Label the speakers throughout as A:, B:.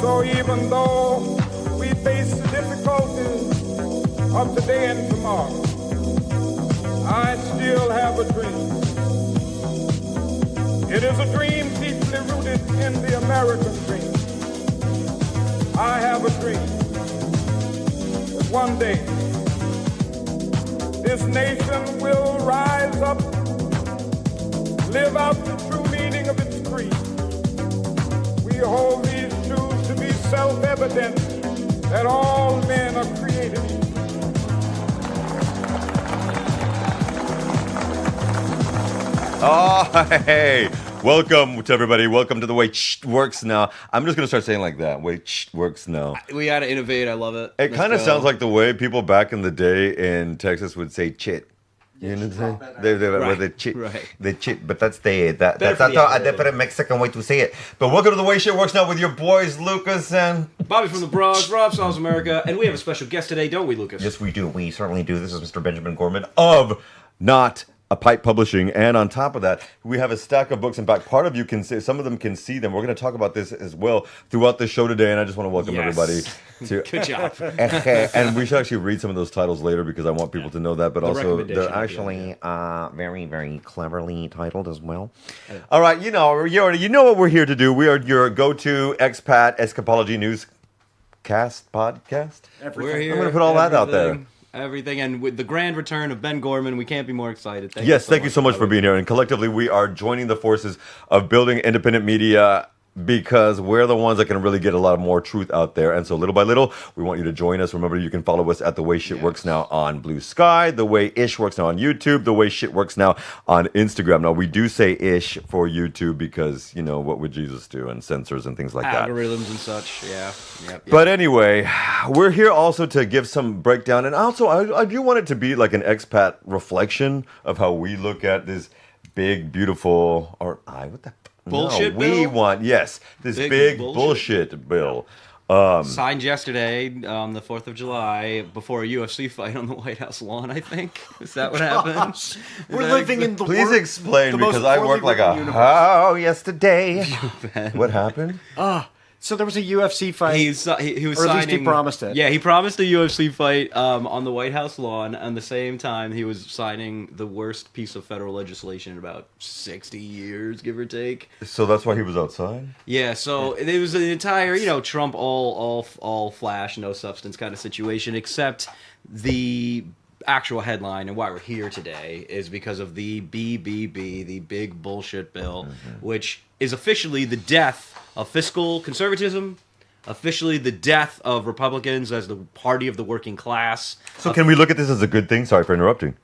A: So even though we face the difficulties of today and tomorrow, I still have a dream. It is a dream deeply rooted in the American dream. I have a dream that one day this nation will rise up, live out the true meaning of its creed. We hold these truths to be self-evident that all men are created equal.
B: Oh, hey. Welcome to everybody. Welcome to The Way It Works Now. I'm just going to start saying like that. Way It Works Now.
C: We got to innovate. I love it.
B: It kind of sounds like the way people back in the day in Texas would say chit. You know what I'm saying? They chit.
C: Right.
B: They chit, but that's a different Mexican way to say it. But welcome to The Way Shit Works Now with your boys, Lucas and
C: Bobby from the Bronx, Rob South America, and we have a special guest today, don't we, Lucas?
B: Yes, we do. We certainly do. This is Mr. Benjamin Gorman of Not a Pipe Publishing, and on top of that, we have a stack of books. In fact, part of you can see, some of them can see them. We're going to talk about this as well throughout the show today, and I just want to welcome everybody to.
C: Good job.
B: And we should actually read some of those titles later because I want people to know that. But also, they're
D: actually very, very cleverly titled as well.
B: All right, you know what we're here to do. We are your go-to expat escapology newscast podcast.
C: We're here.
B: I'm going to put all that out there.
C: Everything, and with the grand return of Ben Gorman, we can't be more excited. Thank you
B: so much for being here. And collectively, we are joining the forces of building independent media because we're the ones that can really get a lot more truth out there. And so little by little, we want you to join us. Remember, you can follow us at The Way Shit Works Now on Blue Sky, The Way Ish Works Now on YouTube, The Way Shit Works Now on Instagram. Now, we do say ish for YouTube because, you know, what would Jesus do? And censors and things like that.
C: Algorithms and such, yeah. Yep.
B: But anyway, we're here also to give some breakdown. And also, I do want it to be like an expat reflection of how we look at this big, beautiful,
C: bullshit
B: bill?
C: We
B: want, this big bullshit bill.
C: Signed yesterday on the 4th of July before a UFC fight on the White House lawn, I think. Is that what happened?
D: We're living in the
B: Please explain,
D: the
B: because I work like a how yesterday. What happened?
D: So there was a UFC fight.
C: He was
D: or at
C: signing,
D: least he promised it.
C: Yeah, he promised a UFC fight on the White House lawn. And at the same time, he was signing the worst piece of federal legislation in about 60 years, give or take.
B: So that's why he was outside?
C: Yeah, so it was an entire, Trump all flash, no substance kind of situation, except the actual headline and why we're here today is because of the BBB, the big bullshit bill, which is officially the death of fiscal conservatism, officially the death of Republicans as the party of the working class.
B: So can we look at this as a good thing? Sorry for interrupting.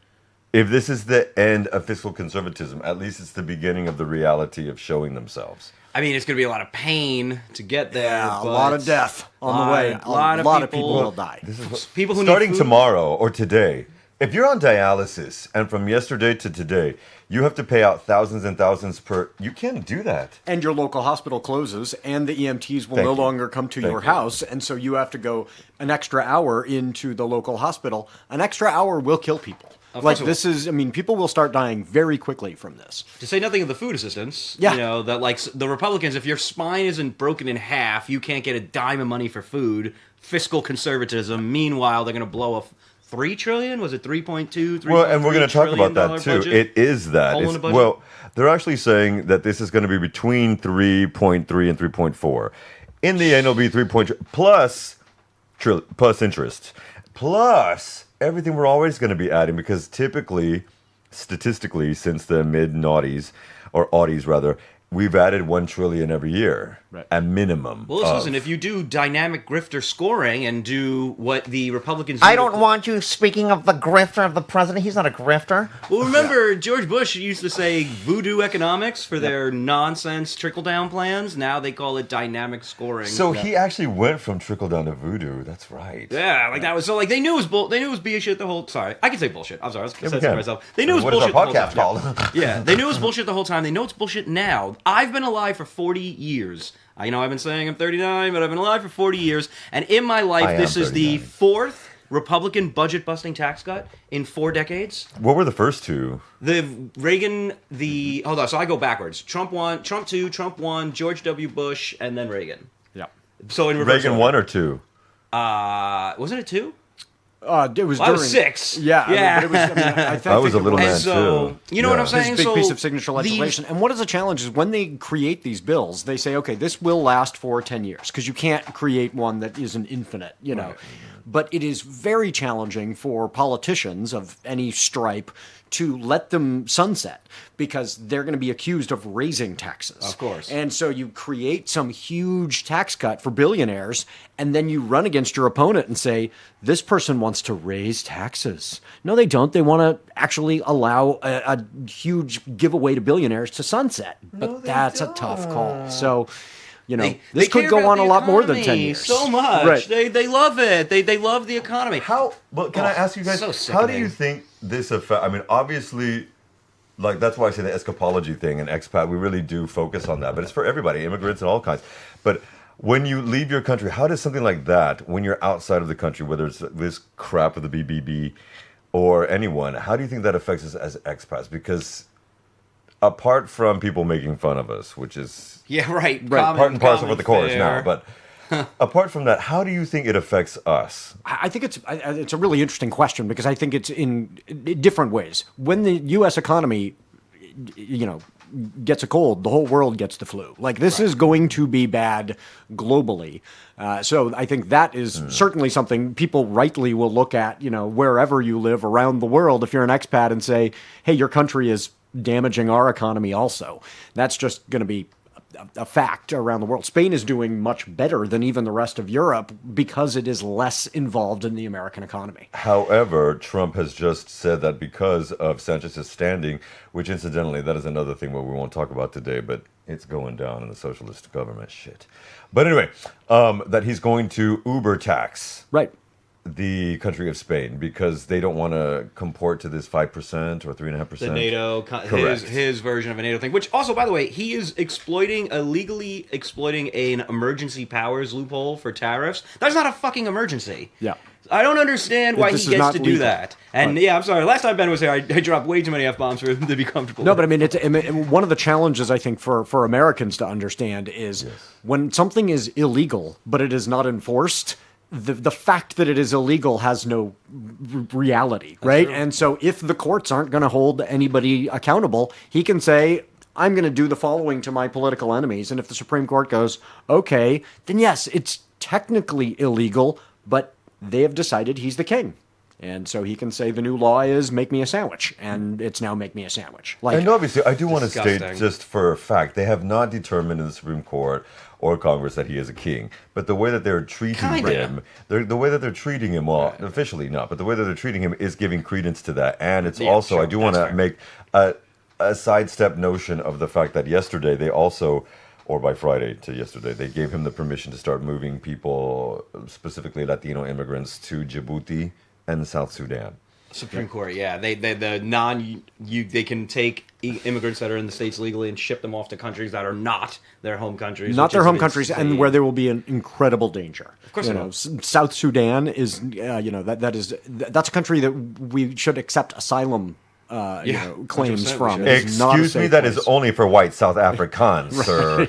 B: If this is the end of fiscal conservatism, at least it's the beginning of the reality of showing themselves.
C: I mean, it's going to be a lot of pain to get there.
D: Yeah, a lot of death on the way.
C: A lot of people
D: will die.
C: People who
B: starting
C: need food.
B: tomorrow or today, if you're on dialysis and from yesterday to today, you have to pay out thousands and thousands per. You can't do that.
D: And your local hospital closes, and the EMTs will no longer come to your house, and so you have to go an extra hour into the local hospital. An extra hour will kill people. People will start dying very quickly from this.
C: To say nothing of the food assistance.
D: Yeah.
C: That the Republicans, if your spine isn't broken in half, you can't get a dime of money for food. Fiscal conservatism. Meanwhile, they're going to blow a $3 trillion? Was it 3.2?
B: Well, and we're going to talk about that too.
C: Budget?
B: It is that. Well, they're actually saying that this is going to be between 3.3 and 3.4. In the end, it'll be 3.2 plus interest, plus everything we're always going to be adding, because typically, statistically, since the mid-noughties, or aughties rather, we've added $1 trillion every year, a minimum.
C: Well, listen, if you do dynamic grifter scoring and do what the Republicans...
D: I don't want you speaking of the grifter of the president. He's not a grifter.
C: Well, remember, George Bush used to say voodoo economics for their nonsense trickle-down plans. Now they call it dynamic scoring.
B: So he actually went from trickle-down to voodoo. That's right.
C: Yeah, that was... So, they knew it was they knew it was bullshit the whole... Sorry, I can say bullshit. I'm sorry, I was saying to myself. They knew it was bullshit the whole time.
B: What is our podcast called?
C: Yeah, they knew it was bullshit the whole time. They know it's bullshit now. I've been alive for 40 years. I know I've been saying I'm 39, but I've been alive for 40 years. And in my life, this is the fourth Republican budget-busting tax cut in 4 decades.
B: What were the first two?
C: Hold on, so I go backwards. Trump 1, Trump 2, Trump 1, George W. Bush, and then Reagan.
D: Yeah.
C: So in reverse
B: Reagan
C: order.
B: 1 or 2?
C: Wasn't it 2?
D: It was
C: I was 6.
D: Yeah.
C: Yeah.
B: I was a little man,
C: so,
B: too.
C: you know what I'm saying?
D: This big piece of signature legislation. And what is the challenge is when they create these bills, they say, okay, this will last for 10 years because you can't create one that isn't infinite, you know. Right. But it is very challenging for politicians of any stripe to let them sunset because they're going to be accused of raising taxes.
C: Of course.
D: And so you create some huge tax cut for billionaires, and then you run against your opponent and say, this person wants to raise taxes. No, they don't. They want to actually allow a huge giveaway to billionaires to sunset. But that's a tough call. So... You know, this could go on a lot more than 10 years.
C: So much. Right. They love it. They love the economy.
B: But can I ask you guys, how do you think this affects? I mean, obviously, like that's why I say the escapology thing and expat, we really do focus on that. But it's for everybody, immigrants and all kinds. But when you leave your country, how does something like that, when you're outside of the country, whether it's this crap of the BBB or anyone, how do you think that affects us as expats? Because apart from people making fun of us, which is...
C: Yeah, right.
B: Part and parcel with the chorus now. But apart from that, how do you think it affects us?
D: I think it's a really interesting question because I think it's in different ways. When the U.S. economy, you know, gets a cold, the whole world gets the flu. Like this is going to be bad globally. So I think that is certainly something people rightly will look at, you know, wherever you live around the world. If you're an expat and say, hey, your country is damaging our economy also. That's just going to be a fact around the world. Spain is doing much better than even the rest of Europe because it is less involved in the American economy.
B: However, Trump has just said that because of Sanchez's standing, which incidentally, that is another thing where we won't talk about today, but it's going down in the socialist government shit. But anyway, that he's going to Uber tax.
D: Right.
B: The country of Spain because they don't want to comport to this 5% or 3.5%.
C: The NATO, his version of a NATO thing. Which also, by the way, he is illegally exploiting an emergency powers loophole for tariffs. That's not a fucking emergency.
D: Yeah.
C: I don't understand why he gets to do that. And yeah, I'm sorry. Last time Ben was here, I dropped way too many F-bombs for him to be comfortable.
D: No, but I mean, one of the challenges I think for Americans to understand is when something is illegal but it is not enforced. The fact that it is illegal has no reality, right? And so if the courts aren't going to hold anybody accountable, he can say, I'm going to do the following to my political enemies. And if the Supreme Court goes, okay, then yes, it's technically illegal, but they have decided he's the king. And so he can say the new law is make me a sandwich, and it's now make me a sandwich.
B: And obviously, I do want to state just for a fact, they have not determined in the Supreme Court or Congress that he is a king. But the way that they're treating him, the way that they're treating him, well, officially not, but the way that they're treating him is giving credence to that. And it's also, I do want to make a sidestep notion of the fact that yesterday they also... or by Friday to yesterday, they gave him the permission to start moving people, specifically Latino immigrants, to Djibouti and South Sudan.
C: Supreme Court, yeah. They can take immigrants that are in the States legally and ship them off to countries that are not their home countries.
D: Not their home countries, and where there will be an incredible danger.
C: Of course,
D: South Sudan is, that's a country that we should accept asylum claims from.
B: Excuse me, that is only for white South Africans, sir.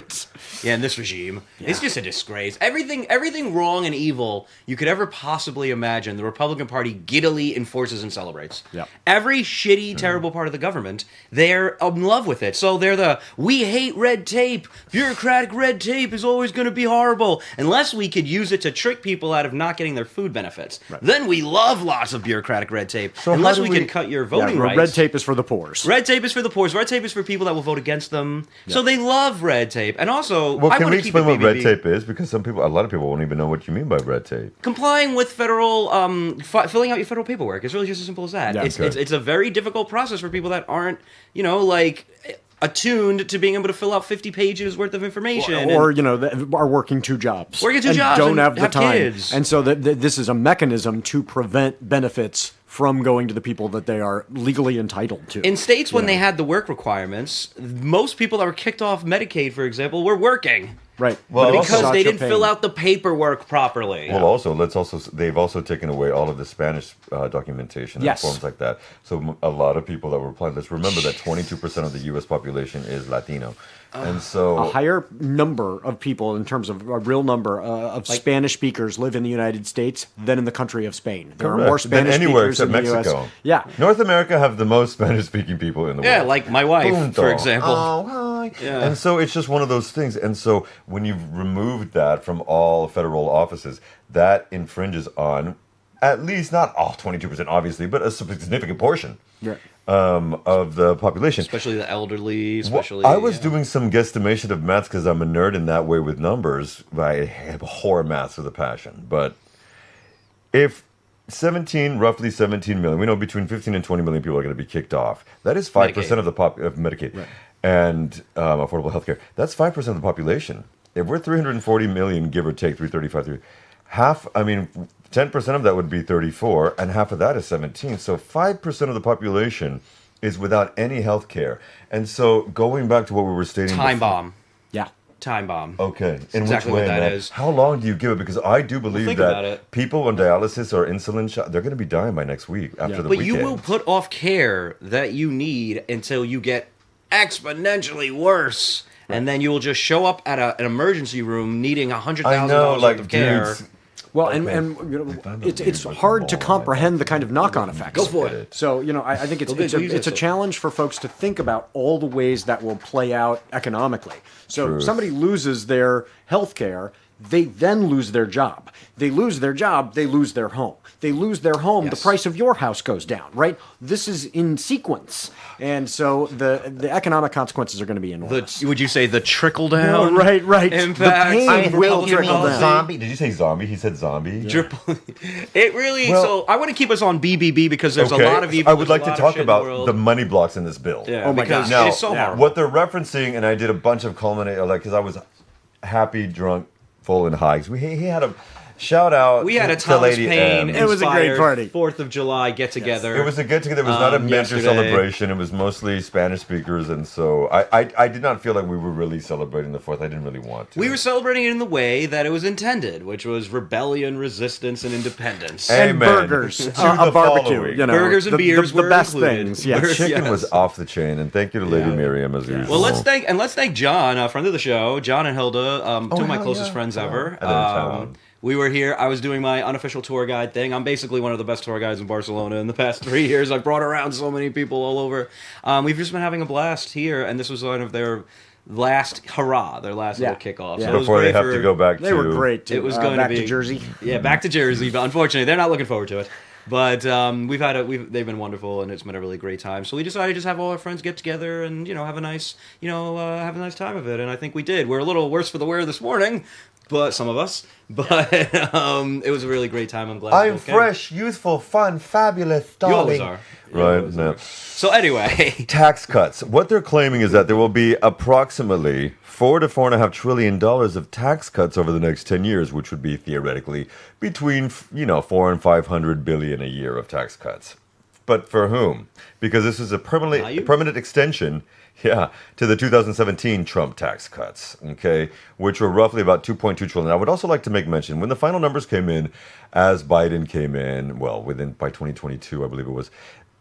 C: Yeah, in this regime. Yeah. It's just a disgrace. Everything wrong and evil you could ever possibly imagine, the Republican Party giddily enforces and celebrates.
D: Yeah.
C: Every shitty, terrible part of the government, they're in love with it. So they're we hate red tape. Bureaucratic red tape is always going to be horrible. Unless we could use it to trick people out of not getting their food benefits. Right. Then we love lots of bureaucratic red tape. So unless we can cut your voting rights.
D: Red tape is for the poor.
C: Red tape is for the poor. Red tape is for people that will vote against them. Yeah. So they love red tape. And also,
B: can we explain what red tape is? Because a lot of people won't even know what you mean by red tape.
C: Complying with federal, filling out your federal paperwork. It's really just as simple as that. Yeah, it's a very difficult process for people that aren't, attuned to being able to fill out 50 pages worth of information.
D: Or are working two jobs.
C: Working two jobs
D: don't have the time.
C: Kids.
D: And so this is a mechanism to prevent benefits from going to the people that they are legally entitled to.
C: In states when they had the work requirements, most people that were kicked off Medicaid, for example, were working.
D: Right.
B: Well,
C: because they didn't fill out the paperwork properly.
B: Well, also they've also taken away all of the Spanish documentation and forms like that. So a lot of people that were applying. Let's remember that 22% of the U.S. population is Latino, and so
D: a higher number of people in terms of a real number of Spanish speakers live in the United States than in the country of Spain. There are more Spanish
B: anywhere
D: speakers
B: except
D: in the
B: Mexico.
D: US. Yeah,
B: North America have the most Spanish-speaking people in the world.
C: Yeah, like my wife,
B: Punto.
C: for example.
B: Oh, hi.
C: Yeah.
B: And so it's just one of those things. And so when you've removed that from all federal offices, that infringes on at least not all 22%, obviously, but a significant portion.
D: Right.
B: Of the population,
C: Especially the elderly, especially...
B: Well, I was doing some guesstimation of maths because I'm a nerd in that way with numbers. I abhor maths with a passion. But if roughly 17 million, we know between 15 and 20 million people are going to be kicked off. That is 5%
C: Medicaid.
B: of the of Medicaid and affordable health care. That's 5% of the population. If we're 340 million, give or take, 335, half, 10% of that would be 34, and half of that is 17. So 5% of the population is without any health care. And so going back to what we were stating
C: Time
B: before,
C: bomb.
D: Yeah.
C: Time bomb.
B: Okay.
C: That's
B: In
C: exactly
B: which way,
C: what that
B: man?
C: is.
B: How long do you give it? Because I do believe
C: think about
B: that
C: it.
B: people on dialysis or insulin shot, they're going to be dying by next week after the
C: But
B: weekend.
C: you will put off care that you need until you get exponentially worse. And then you will just show up at an emergency room needing $100,000 worth of care.
B: dudes,
D: Well, and it's hard to comprehend the kind of knock-on effects.
C: Go for it.
D: So, I think it's a challenge for folks to think about all the ways that will play out economically. So
B: Truth.
D: somebody loses their health care, they then lose their job. They lose their job, they lose their home. They lose their home, the price of your house goes down, right? This is in sequence. And so the economic consequences are going to be enormous.
C: Would you say the trickle down?
D: No, right.
C: Impact.
D: The pain will trickle down.
B: Zombie? Did you say zombie? He said zombie.
C: Yeah. It really.
B: Well,
C: so I want to keep us on BBB because there's a lot of evil.
B: I would like to talk about the money blocks in this bill.
C: Yeah,
D: Oh my
C: because
D: God.
C: it is so horrible.
B: What they're referencing, and I did a bunch of because I was happy, drunk, full, and high. He had a shout out.
C: We had a
B: to
C: Thomas
B: Lady
C: Paine.
B: M.
D: It was a great party.
C: 4th of July get together.
B: It was a get together. It was not a major
C: yesterday.
B: celebration. It was mostly Spanish speakers, and so I did not feel like we were really celebrating the 4th. I didn't really want to.
C: We were celebrating it in the way that it was intended, which was rebellion, resistance, and independence.
D: And
B: Amen.
D: burgers,
B: To
D: a
B: the
D: barbecue,
B: following.
C: Burgers and
D: the,
C: beers
D: the
C: were
D: best
C: included.
D: things. Yeah.
B: The chicken
C: Yes.
B: was off the chain, and thank you to Lady Miriam as usual.
C: Well, let's thank John, a friend of the show, John and Hilda, two of my
B: hell
C: closest
B: yeah.
C: friends
B: Yeah.
C: ever.
B: And then town.
C: We were here. I was doing my unofficial tour guide thing. I'm basically one of the best tour guides in Barcelona in the past 3 years. I've brought around so many people all over. We've just been having a blast here, and this was one of their last hurrah, their last little kickoff.
D: Yeah.
C: So it was
B: Before they
C: great
B: have to go back
D: They
B: to...
D: were great.
C: It was going
D: back
C: to be
D: to Jersey.
C: Yeah, back to Jersey. But unfortunately, they're not looking forward to it. But they've been wonderful, and it's been a really great time. So we decided to just have all our friends get together and have a nice time of it. And I think we did. We're a little worse for the wear this morning, but some of us. But it was a really great time. I'm glad.
B: I'm fresh, youthful, fun, fabulous,
C: You always
B: darling.
C: are.
B: Right? No.
C: So anyway,
B: Tax cuts. What they're claiming is that there will be approximately $4 to $4.5 trillion of tax cuts over the next 10 years, which would be theoretically between 4 and 500 billion a year of tax cuts. But for whom? Because this is a permanent extension, to the 2017 Trump tax cuts, okay, which were roughly about 2.2 trillion. I would also like to make mention when the final numbers came in, as Biden came in, by 2022, I believe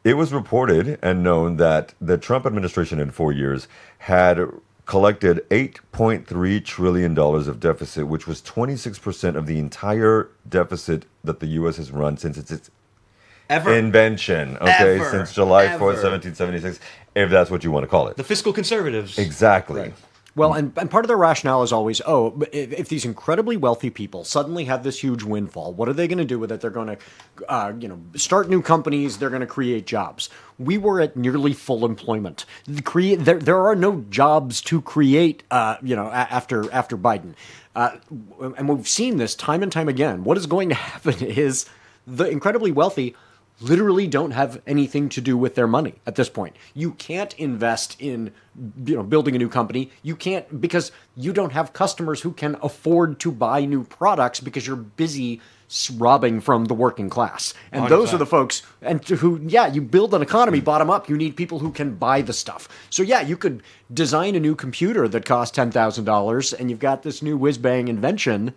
B: it was reported and known that the Trump administration in 4 years had collected $8.3 trillion of deficit, which was 26% of the entire deficit that the U.S. has run since its invention, since July 4th, 1776, if that's what you want to call it.
C: the fiscal conservatives.
B: Exactly.
D: Right. Well, and part of their rationale is always, if these incredibly wealthy people suddenly have this huge windfall, what are they going to do with it? They're going to, start new companies. They're going to create jobs. We were at nearly full employment. There are no jobs to create, after Biden. And we've seen this time and time again. What is going to happen is the incredibly wealthy literally don't have anything to do with their money at this point. You can't invest in building a new company. You can't, because you don't have customers who can afford to buy new products because you're busy robbing from the working class. And
C: 100%.
D: Those are the folks who, you build an economy bottom up. You need people who can buy the stuff. So you could design a new computer that costs $10,000 and you've got this new whiz-bang invention.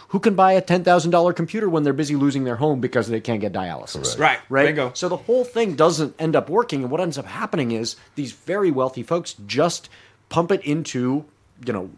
D: Who can buy a $10,000 computer when they're busy losing their home because they can't get dialysis?
C: Right. Bingo.
D: So the whole thing doesn't end up working. And what ends up happening is these very wealthy folks just pump it into,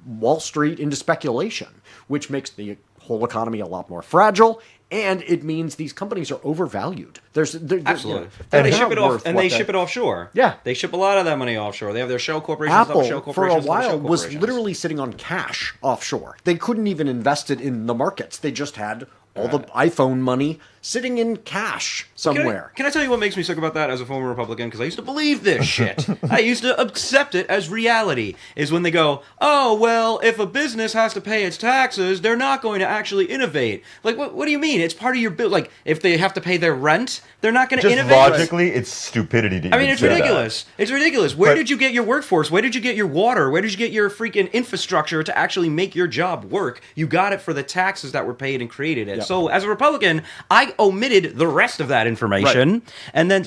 D: Wall Street, into speculation, which makes the whole economy a lot more fragile. And it means these companies are overvalued.
C: Absolutely. And they ship it off, and they ship it offshore.
D: Yeah.
C: They ship a lot of that money offshore. They have their shell corporations.
D: Apple, for a while, was literally sitting on cash offshore. They couldn't even invest it in the markets. They just had all the iPhone money sitting in cash somewhere.
C: Can I tell you what makes me sick about that as a former Republican? Because I used to believe this shit. I used to accept it as reality. Is when they go, oh, well, if a business has to pay its taxes, they're not going to actually innovate. Like, what do you mean? It's part of your bill. Like, if they have to pay their rent, they're not going to innovate.
B: Just logically, it's stupidity to
C: it's ridiculous. It's ridiculous. Where did you get your workforce? Where did you get your water? Where did you get your freaking infrastructure to actually make your job work? You got it for the taxes that were paid and created it. Yep. So, as a Republican, I omitted the rest of that information, and then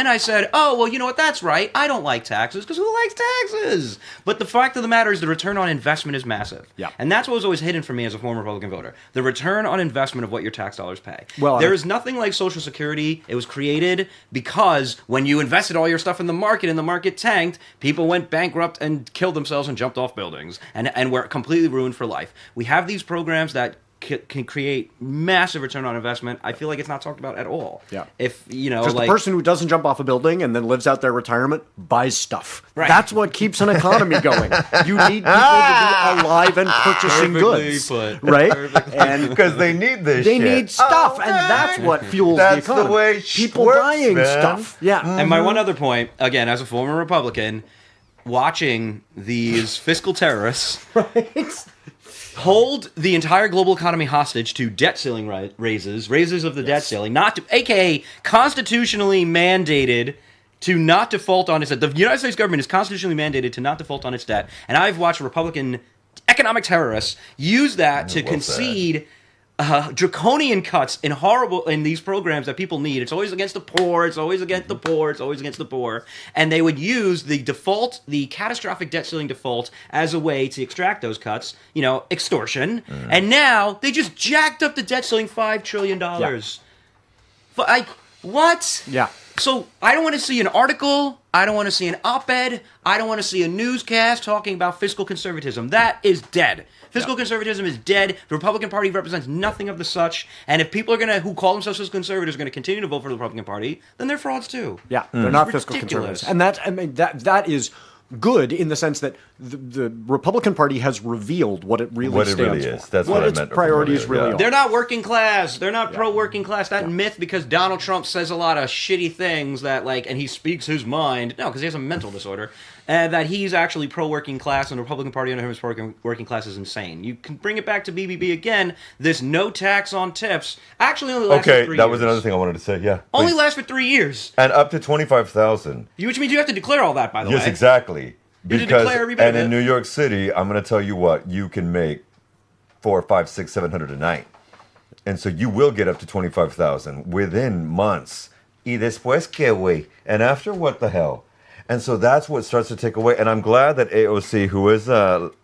C: I said, oh, well, you know what, that's right, I don't like taxes, because who likes taxes? But the fact of the matter is the return on investment is massive.
D: Yeah.
C: And that's what was always hidden from me as a former Republican voter. The return on investment of what your tax dollars pay.
D: Well,
C: there is nothing like Social Security. It was created because when you invested all your stuff in the market and the market tanked, people went bankrupt and killed themselves and jumped off buildings and were completely ruined for life. We have these programs that can create massive return on investment. I feel like it's not talked about at all.
D: Yeah.
C: If,
D: because the person who doesn't jump off a building and then lives out their retirement buys stuff.
C: Right.
D: That's what keeps an economy going. You need people to be alive and purchasing goods.
C: Put.
D: Right? And
B: because they need this
D: They
B: shit.
D: need stuff, and that's what fuels the economy.
B: The way
D: people
B: works,
D: buying
B: man.
D: stuff. Yeah.
C: And my one other point, again, as a former Republican, watching these fiscal terrorists hold the entire global economy hostage to debt ceiling raises of the debt ceiling, aka constitutionally mandated to not default on its debt. The United States government is constitutionally mandated to not default on its debt, and I've watched Republican economic terrorists use that to concede draconian cuts in these programs that people need. It's always against the poor. It's always against the poor. It's always against the poor. And they would use the catastrophic debt ceiling default as a way to extract those cuts. Extortion. And now they just jacked up the debt ceiling $5 trillion. Yeah. What?
D: Yeah.
C: So I don't want to see an article. I don't want to see an op-ed. I don't want to see a newscast talking about fiscal conservatism. That is dead. Fiscal conservatism is dead. The Republican Party represents nothing of the such. And if people who call themselves fiscal conservatives are going to continue to vote for the Republican Party, then they're frauds too.
D: Yeah, they're not fiscal conservatives. And that is good in the sense that the Republican Party has revealed what it really stands for.
B: That's what I
D: its
B: meant
D: priorities really are.
C: They're not working class. They're not pro-working class. That myth, because Donald Trump says a lot of shitty things that, and he speaks his mind. No, because he has a mental disorder. That he's actually pro-working class, and the Republican Party under him is pro-working class is insane. You can bring it back to BBB again. This no tax on tips actually only lasts for 3 years.
B: Okay, that was another thing I wanted to say. Yeah,
C: only lasts for 3 years,
B: and up to 25,000.
C: Which means you have to declare all that, by the way.
B: Yes, exactly.
C: And
B: in New York City, I'm going to tell you what, you can make $400, $500, $600, $700 a night, and so you will get up to 25,000 within months. Y después qué, güey? And after, what the hell? And so that's what starts to take away. And I'm glad that AOC, who is New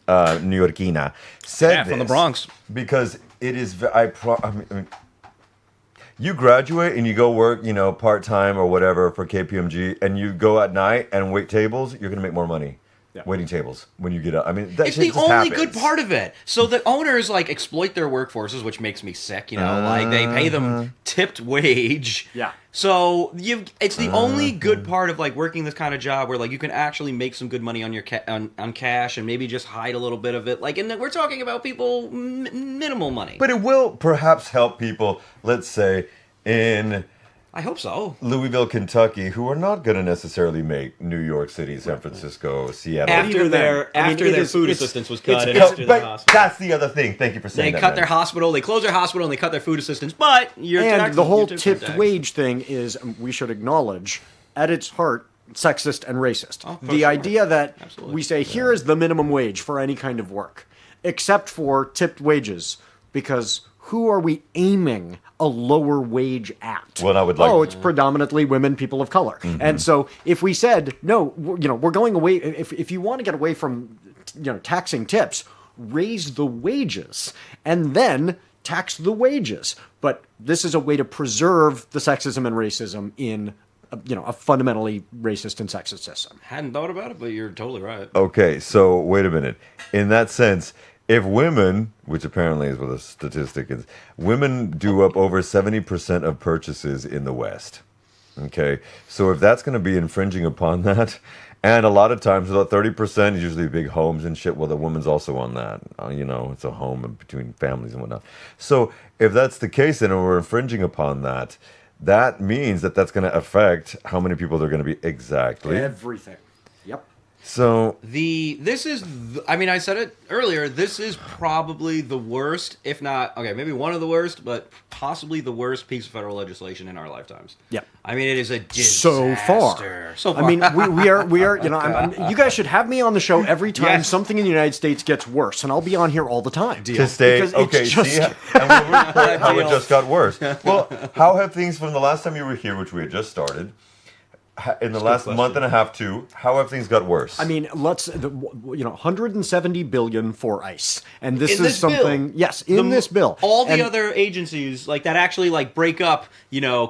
B: Yorkina, said this.
C: From the Bronx.
B: Because it is, I mean, you graduate and you go work, part-time or whatever for KPMG, and you go at night and wait tables, you're going to make more money. Yeah. Waiting tables when you get up. I mean,
C: it's the only good part of it. So the owners exploit their workforces, which makes me sick. They pay them tipped wage.
D: Yeah.
C: So it's the only good part of working this kind of job where you can actually make some good money on your on cash and maybe just hide a little bit of it. And we're talking about people minimal money.
B: But it will perhaps help people. Let's say in
C: I hope so.
B: Louisville, Kentucky, who are not going to necessarily make New York City, San Francisco, Seattle.
C: After their food assistance was cut,
B: but that's the other thing. Thank you for saying
C: that.
B: They
C: cut their hospital, they closed their hospital, and they cut their food assistance. But
D: the whole tipped wage thing is, we should acknowledge, at its heart, sexist and racist. The idea that we say, here is the minimum wage for any kind of work, except for tipped wages, because who are we aiming a lower wage at?
B: Well, I would like.
D: It's predominantly women, people of color. Mm-hmm. And so if we said, no, we're going away, if you want to get away from, taxing tips, raise the wages and then tax the wages. But this is a way to preserve the sexism and racism in a fundamentally racist and sexist system.
C: Hadn't thought about it, but you're totally right.
B: Okay, so wait a minute. In that sense, if women, which apparently is what the statistic is, women do up over 70% of purchases in the West. Okay, so if that's going to be infringing upon that, and a lot of times about 30% is usually big homes and shit. Well, the woman's also on that. It's a home in between families and whatnot. So if that's the case, and we're infringing upon that, that means that that's going to affect how many people they're going to be exactly.
D: Everything. Yep.
B: So
C: I said it earlier, this is probably the worst, if not, maybe one of the worst, but possibly the worst piece of federal legislation in our lifetimes.
D: Yep.
C: I mean, it is a disaster.
D: So far. I mean, we are, you guys should have me on the show every time something in the United States gets worse, and I'll be on here all the time.
B: To stay, and we'll report how it just got worse. Well, how have things from the last time you were here, which we had just started, in the last month and a half, how have things got worse?
D: I mean, 170 billion for ICE, and this is something. Yes, this bill,
C: all the other agencies like that actually break up,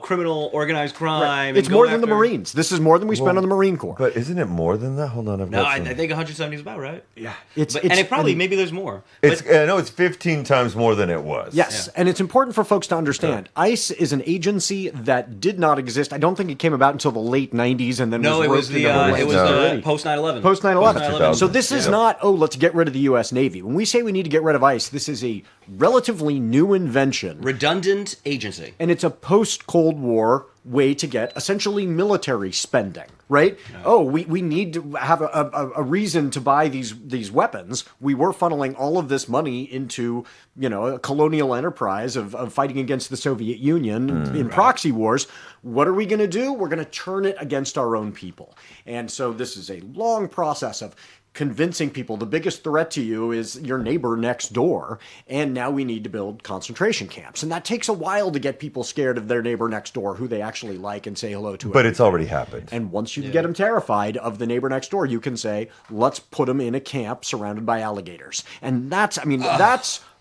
C: criminal organized crime.
D: Right. It's more than the Marines. This is more than we spend on the Marine Corps.
B: But isn't it more than that? Hold on,
C: I think 170 is about right.
D: Yeah,
C: maybe there's more.
B: I know it's 15 times more than it was.
D: Yes, and it's important for folks to understand. ICE is an agency that did not exist. I don't think it came about until the late 90s, and then
C: it was post 9/11.
D: Post 9/11. So this is not, let's get rid of the U.S. Navy. When we say we need to get rid of ICE, this is a relatively new invention.
C: Redundant agency.
D: And it's a post-Cold War way to get essentially military spending, right? No. We need to have a reason to buy these weapons. We were funneling all of this money into, a colonial enterprise of fighting against the Soviet Union in proxy wars. What are we going to do? We're going to turn it against our own people. And so this is a long process of convincing people the biggest threat to you is your neighbor next door, and now we need to build concentration camps. And that takes a while to get people scared of their neighbor next door, who they actually like and say hello to.
B: But it's already happened.
D: And once you get them terrified of the neighbor next door, you can say, let's put them in a camp surrounded by alligators. And that's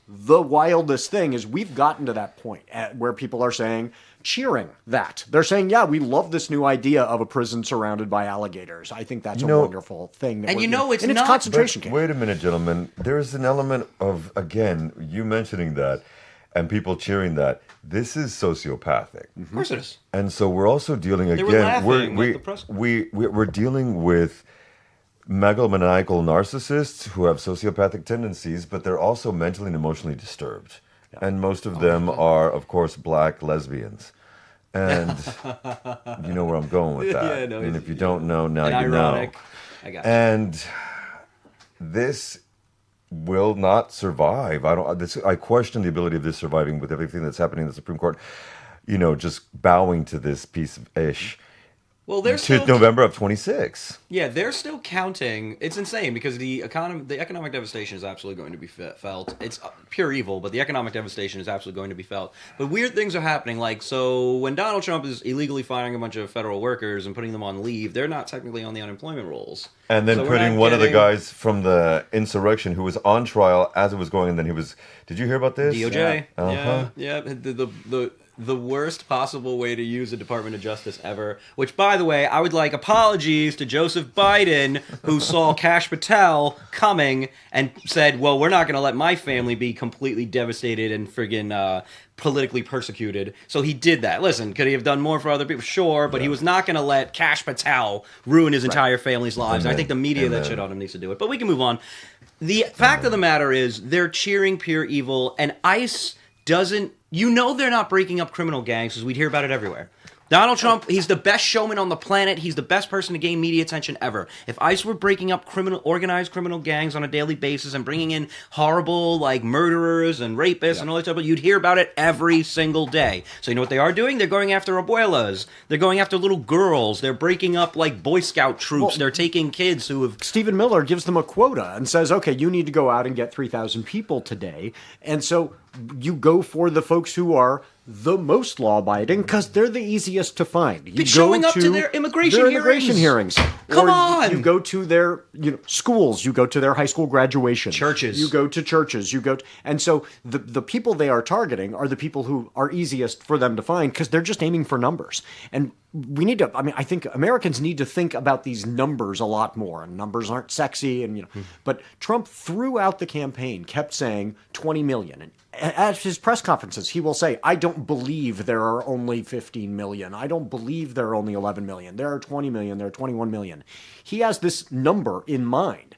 D: the wildest thing, is we've gotten to that point where people are cheering that. They're saying, we love this new idea of a prison surrounded by alligators. I think that's a wonderful thing.
C: It's
D: concentration camp.
B: Wait a minute, gentlemen. There's an element of, again, you mentioning that and people cheering that. This is sociopathic.
C: Of course it is.
B: And so we're also dealing, we're dealing with megalomaniacal narcissists who have sociopathic tendencies, but they're also mentally and emotionally disturbed. Yeah. And most of them are, of course, black lesbians. And you know where I'm going with that. And if you don't know, now you
C: ironic.
B: Know.
C: I got you.
B: And this will not survive. I question the ability of this surviving with everything that's happening in the Supreme Court. Just bowing to this piece of ish.
C: Well, they're
B: to November of 26.
C: Yeah, they're still counting. It's insane because the economic devastation is absolutely going to be felt. It's pure evil, but the economic devastation is absolutely going to be felt. But weird things are happening. So when Donald Trump is illegally firing a bunch of federal workers and putting them on leave, they're not technically on the unemployment rolls.
B: And then putting one of the guys from the insurrection who was on trial as it was going, and then he was. Did you hear about this?
C: DOJ. Yeah. The worst possible way to use a Department of Justice ever, which, by the way, I would like apologies to Joseph Biden, who saw Kash Patel coming and said, well, we're not going to let my family be completely devastated and friggin' politically persecuted. So he did that. Listen, could he have done more for other people? Sure, but he was not going to let Kash Patel ruin his entire family's lives. And I think the media that shit on him needs to do it. But we can move on. The fact of the matter is, they're cheering pure evil, and ICE doesn't... they're not breaking up criminal gangs, because we'd hear about it everywhere. Donald Trump, he's the best showman on the planet. He's the best person to gain media attention ever. If ICE were breaking up organized criminal gangs on a daily basis and bringing in horrible, like, murderers and rapists and all that stuff, you'd hear about it every single day. So you know what they are doing? They're going after abuelas. They're going after little girls. They're breaking up, like, Boy Scout troops. They're taking kids who have...
D: Stephen Miller gives them a quota and says, okay, you need to go out and get 3,000 people today. And so you go for the folks who are the most law-abiding because they're the easiest to find. You
C: showing up to their immigration
D: hearings.
C: Come on!
D: You go to their schools. You go to their high school graduation.
C: Churches.
D: You go to churches. And so the people they are targeting are the people who are easiest for them to find because they're just aiming for numbers. And we need to. I mean, I think Americans need to think about these numbers a lot more. And numbers aren't sexy, and But Trump, throughout the campaign, kept saying 20 million. And at his press conferences, he will say, I don't believe there are only 15 million. I don't believe there are only 11 million. There are 20 million. There are 21 million. He has this number in mind.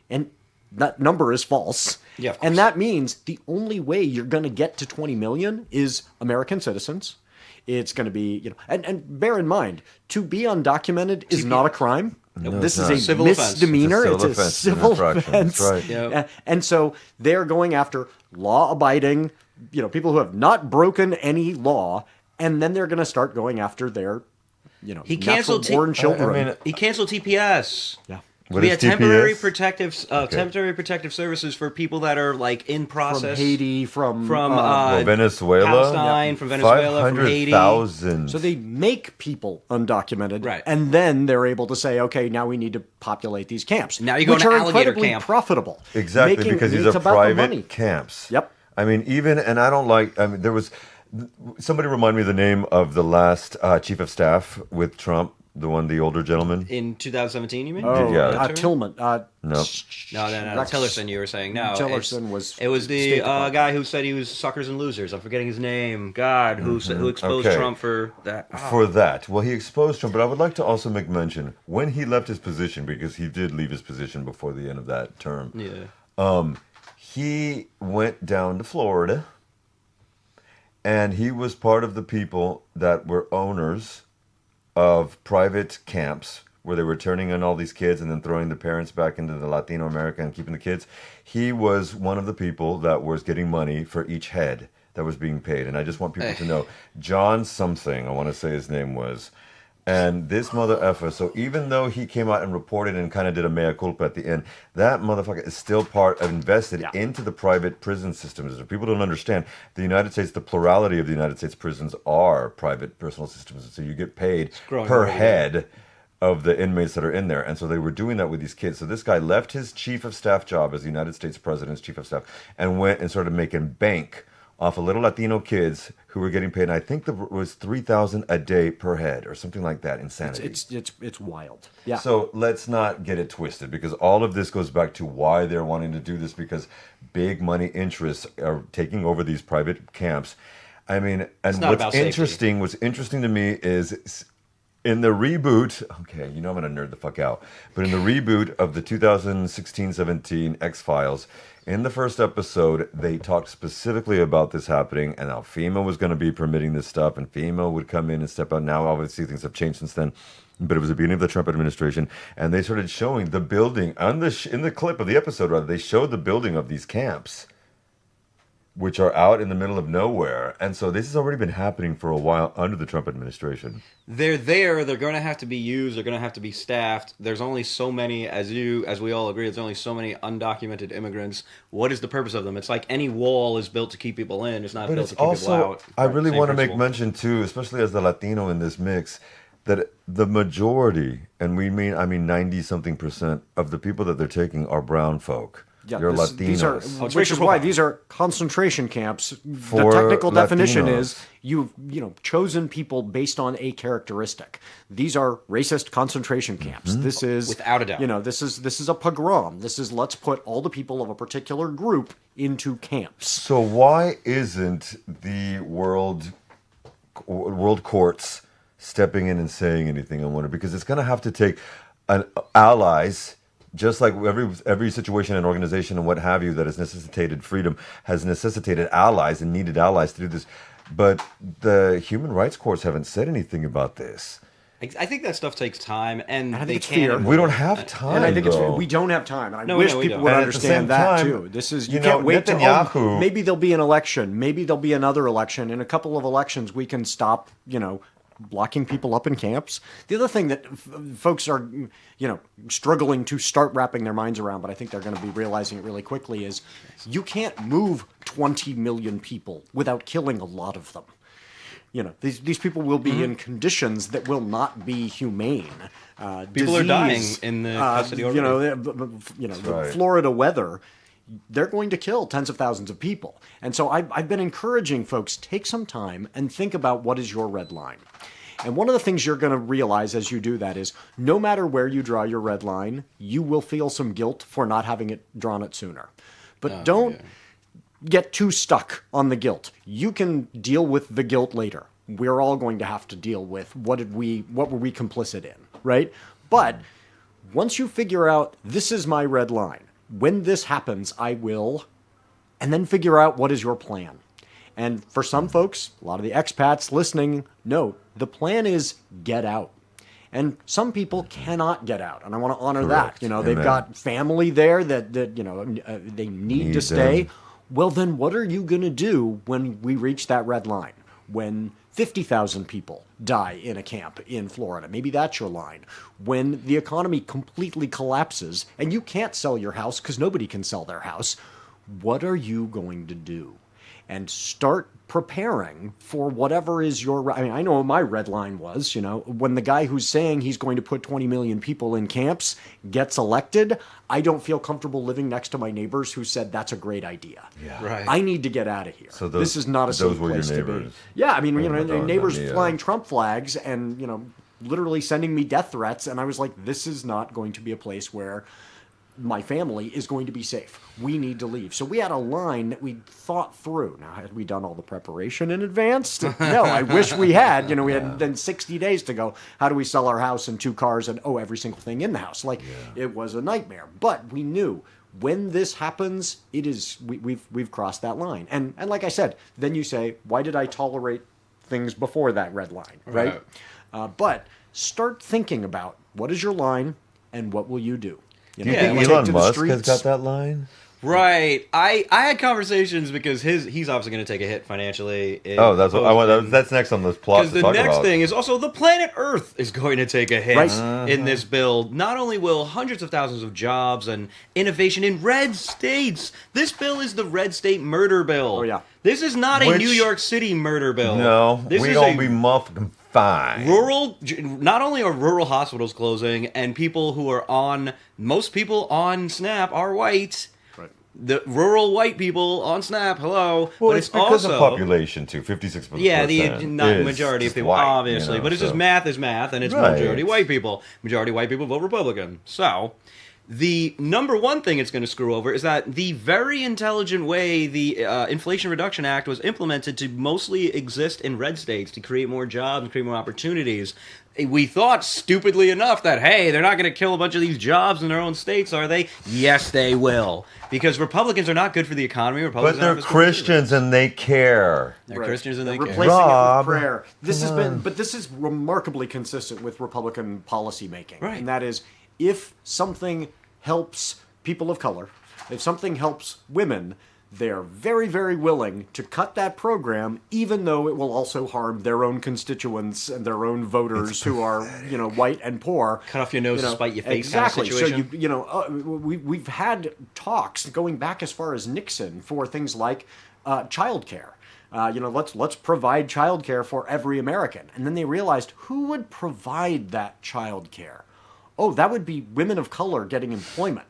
D: And that number is false.
C: Yeah,
D: and that means the only way you're going to get to 20 million is American citizens. It's going to be, and bear in mind, to be undocumented is not a crime.
B: No,
D: this is
B: a
D: civil misdemeanor.
B: It's a civil offense.
D: That's right.
C: Yep.
D: And so they're going after law-abiding, people who have not broken any law, and then they're going to start going after their,
C: he canceled
D: natural-born children.
C: He canceled TPS.
D: Yeah.
B: What
C: we
B: is
C: had
B: TPS?
C: temporary protective services for people that are like in process
D: from Haiti, from
B: Venezuela,
C: Palestine, from Venezuela, from Haiti.
B: 500,000.
D: So they make people undocumented,
C: right?
D: And then they're able to say, okay, now we need to populate these camps.
C: Now you go
D: which
C: to
D: are
C: alligator
D: incredibly
C: camp.
D: profitable.
B: Exactly, because these are private camps.
D: Yep.
B: I mean, and I don't like. I mean, there was somebody remind me of the name of the last chief of staff with Trump. The older gentleman.
C: In 2017, you mean?
D: Oh,
B: yeah.
D: Tillman.
B: No.
C: No. Tillerson, you were saying. No.
D: Tillerson
C: It was the guy who said he was suckers and losers. I'm forgetting his name. God, who exposed Trump for that. Oh.
B: For that. Well, he exposed Trump, but I would like to also make mention, when he left his position, because he did leave his position before the end of that term, he went down to Florida, and he was part of the people that were owners of private camps where they were turning in all these kids and then throwing the parents back into the Latino America and keeping the kids. He was one of the people that was getting money for each head that was being paid. And I just want people to know, John something, I want to say his name was, and this mother effer, so even though he came out and reported and kind of did a mea culpa at the end, that motherfucker is still invested into the private prison systems. If people don't understand, the United States, the plurality of the United States prisons are private personal systems. So you get paid per head of the inmates that are in there. And so they were doing that with these kids. So this guy left his chief of staff job as the United States president's chief of staff and went and started making bank off of little Latino kids who were getting paid. And I think it was $3,000 a day per head or something like that. Insanity.
D: It's wild. Yeah.
B: So let's not get it twisted, because all of this goes back to why they're wanting to do this, because big money interests are taking over these private camps. I mean, and what's interesting to me is in the reboot, okay, I'm going to nerd the fuck out, but in the reboot of the 2016-17 X-Files, in the first episode, they talked specifically about this happening and how FEMA was going to be permitting this stuff, and FEMA would come in and step out. Now, obviously, things have changed since then, but it was the beginning of the Trump administration, and they started showing the building in the clip of the episode. Rather, they showed the building of these camps, which are out in the middle of nowhere. And so this has already been happening for a while under the Trump administration.
C: They're there. They're going to have to be used. They're going to have to be staffed. There's only so many, as we all agree, there's only so many undocumented immigrants. What is the purpose of them? It's like any wall is built to keep people in. It's not built to keep people out.
B: I really want to make mention, too, especially as the Latino in this mix, that the majority, and I mean 90-something% of the people that they're taking are brown folk.
D: Yeah,
B: You're Latinos.
D: Which is why these are concentration camps. The technical definition is you've chosen people based on a characteristic. These are racist concentration camps.
B: Mm-hmm.
D: This is
C: without a doubt.
D: This is a pogrom. This is let's put all the people of a particular group into camps.
B: So why isn't the world courts stepping in and saying anything? I wonder, because it's going to have to take allies. Just like every situation and organization and what have you that has necessitated freedom has necessitated allies and needed allies to do this. but the human rights courts haven't said anything about this.
C: I think that stuff takes time, and
D: I think
C: they
D: it's
C: can't.
D: fear.
B: We don't have time.
D: And I think
B: though.
D: we don't have time. And I
C: No,
D: wish
C: we
D: people
C: don't.
D: would
B: And at the same
D: understand that
B: time,
D: too. This is
B: you
D: can't
B: know,
D: wait
B: Netanyahu-
D: maybe there'll be an election. Maybe there'll be another election. In a couple of elections, we can stop, locking people up in camps. The other thing that folks are, struggling to start wrapping their minds around, but I think they're going to be realizing it really quickly, is you can't move 20 million people without killing a lot of them. These people will be in conditions that will not be humane.
C: People are dying in the custody already.
B: Right.
D: Florida weather, they're going to kill tens of thousands of people. And so I've been encouraging folks, take some time and think about what is your red line. And one of the things you're going to realize as you do that is no matter where you draw your red line, you will feel some guilt for not having it drawn it sooner. But don't get too stuck on the guilt. You can deal with the guilt later. We're all going to have to deal with what were we complicit in, right? But once you figure out this is my red line, when this happens, I will, and then figure out what is your plan. And for some folks, a lot of the expats listening know the plan is get out. And some people cannot get out, and I want to honor
B: Correct.
D: that. They've got family there that they need to stay.
B: them.
D: Well, then what are you going to do when we reach that red line? When 50,000 people die in a camp in Florida, maybe that's your line. When the economy completely collapses and you can't sell your house because nobody can sell their house, what are you going to do? And start preparing for whatever is your... I know what my red line was, when the guy who's saying he's going to put 20 million people in camps gets elected, I don't feel comfortable living next to my neighbors who said that's a great idea.
B: Yeah.
C: Right.
D: I need to get out of here.
B: So
D: this is not a safe place to be. Yeah, neighbors flying Trump flags and, literally sending me death threats, and I was like, this is not going to be a place where my family is going to be safe. We need to leave. So we had a line that we thought through. Now, had we done all the preparation in advance? No, I wish we had. We had then 60 days to go. How do we sell our house and 2 cars and every single thing in the house? It was a nightmare. But we knew when this happens, it is we've crossed that line. And like I said, then you say, why did I tolerate things before that red line, right? But start thinking about what is your line and what will you do.
B: Do you think Elon Musk has got that line?
C: Right. I had conversations because he's obviously going to take a hit financially.
B: That's what I want. That's next on this plot.
C: Because the next thing is also the planet Earth is going to take a hit in this bill. Not only will hundreds of thousands of jobs and innovation in red states. This bill is the red state murder bill.
D: Oh yeah.
C: This is not a New York City murder bill.
B: No,
C: this
B: we
C: is
B: don't be muffed. Fine.
C: Not only are rural hospitals closing, and most people on SNAP are white.
D: Right.
C: The rural white people on SNAP, hello.
B: Well,
C: but
B: it's because of population too. 56%.
C: Yeah, the majority of people,
B: white,
C: obviously. But it's just math is math, and it's majority white people. Majority white people vote Republican. So the number one thing it's going to screw over is that the very intelligent way the Inflation Reduction Act was implemented to mostly exist in red states to create more jobs and create more opportunities. We thought, stupidly enough, that, hey, they're not going to kill a bunch of these jobs in their own states, are they? Yes, they will. Because Republicans are not good for the economy.
B: But they're Christians and they care.
C: They're Christians and they care.
D: Replacing it with prayer. This is remarkably consistent with Republican policy making.
C: Right.
D: And that is, if something helps people of color, if something helps women, they're very, very willing to cut that program, even though it will also harm their own constituents and their own voters who are, white and poor.
C: Cut off your nose to spite your face.
D: Exactly.
C: Kind of situation.
D: So we've had talks going back as far as Nixon for things like childcare. Let's provide childcare for every American. And then they realized, who would provide that childcare? Oh, that would be women of color getting employment,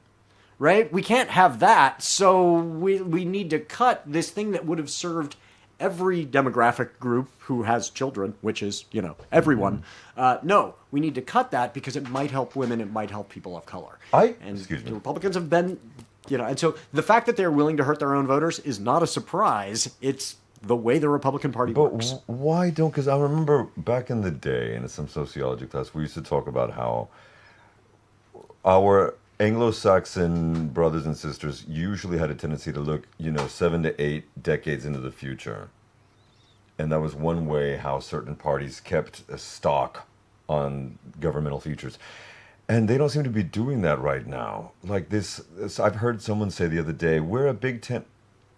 D: right? We can't have that, so we need to cut this thing that would have served every demographic group who has children, which is, everyone. No, we need to cut that because it might help women, it might help people of color. The Republicans have been, and so the fact that they're willing to hurt their own voters is not a surprise. It's the way the Republican Party works.
B: But why don't? Because I remember back in the day in some sociology class, we used to talk about how our Anglo-Saxon brothers and sisters usually had a tendency to look, 7 to 8 decades into the future. And that was one way how certain parties kept a stock on governmental futures. And they don't seem to be doing that right now. Like this I've heard someone say the other day, we're a big tent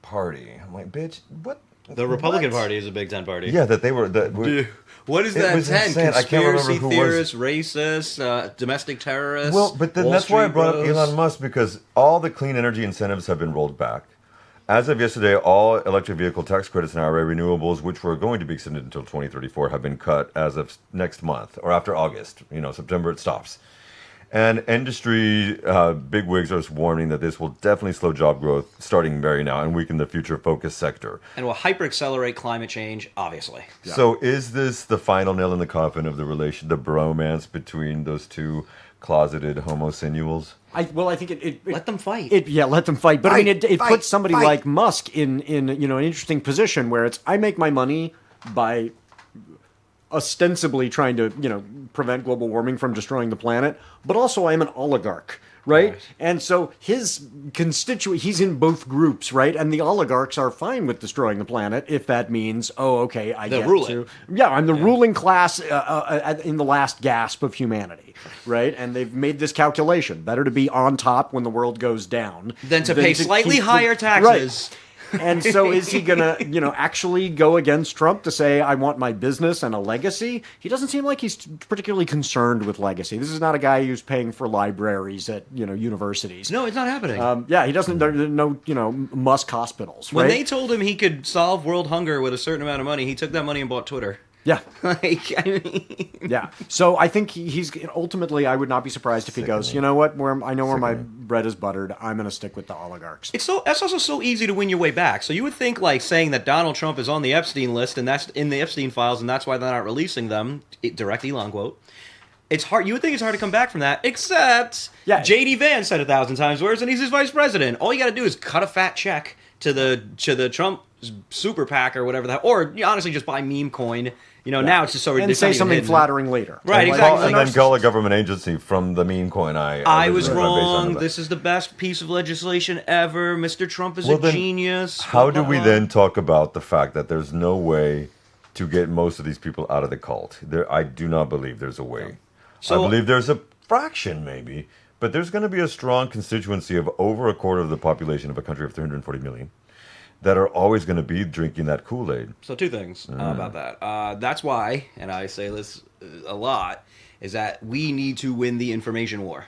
B: party. I'm like, bitch, what?
C: The Republican Party is a big tent party.
B: Yeah, that they were.
C: Dude, what is that tent?
B: Insane. I can't remember who
C: theorists, racists, domestic terrorists.
B: Well, but then that's why I brought up Elon Musk, because all the clean energy incentives have been rolled back. As of yesterday, all electric vehicle tax credits and IRA renewables, which were going to be extended until 2034, have been cut as of next month or after August. September it stops. And industry bigwigs are warning that this will definitely slow job growth starting very now and weaken the future-focused sector.
C: And will hyper-accelerate climate change, obviously.
B: Yeah. So is this the final nail in the coffin of the bromance between those two closeted homosensuals?
D: I think it
C: let them fight.
D: Let them fight. But it puts somebody like Musk in an interesting position where I make my money by ostensibly trying to prevent global warming from destroying the planet, but also I'm an oligarch, right? And so his he's in both groups, right? And the oligarchs are fine with destroying the planet if that means, I'm the ruling class in the last gasp of humanity, right? And they've made this calculation: better to be on top when the world goes down
C: than to pay slightly higher taxes.
D: Right. And so is he going to, actually go against Trump to say, I want my business and a legacy? He doesn't seem like he's particularly concerned with legacy. This is not a guy who's paying for libraries at, universities.
C: No, it's not happening.
D: He doesn't, there are no, Musk hospitals, right?
C: When they told him he could solve world hunger with a certain amount of money, he took that money and bought Twitter.
D: Yeah.
C: Yeah.
D: So I think he's ultimately, I would not be surprised if he goes, you know what, I know where my bread is buttered. I'm going to stick with the oligarchs.
C: That's also so easy to win your way back. So you would think saying that Donald Trump is on the Epstein list and that's in the Epstein files and that's why they're not releasing them, direct Elon quote. It's hard. You would think it's hard to come back from that, except J.D. Vance said 1,000 times worse and he's his vice president. All you got to do is cut a fat check to the Trump super PAC or whatever that, or honestly just buy meme coin. Now it's just so ridiculous.
D: And say something flattering later.
C: Right, exactly.
B: And then call a government agency from the meme coin.
C: I was wrong. This is the best piece of legislation ever. Mr. Trump is a genius.
B: How do we then talk about the fact that there's no way to get most of these people out of the cult? I do not believe there's a way. I believe there's a fraction maybe, but there's going to be a strong constituency of over a quarter of the population of a country of 340 million. That are always going to be drinking that Kool-Aid.
C: So two things about that. That's why, and I say this a lot, is that we need to win the information war.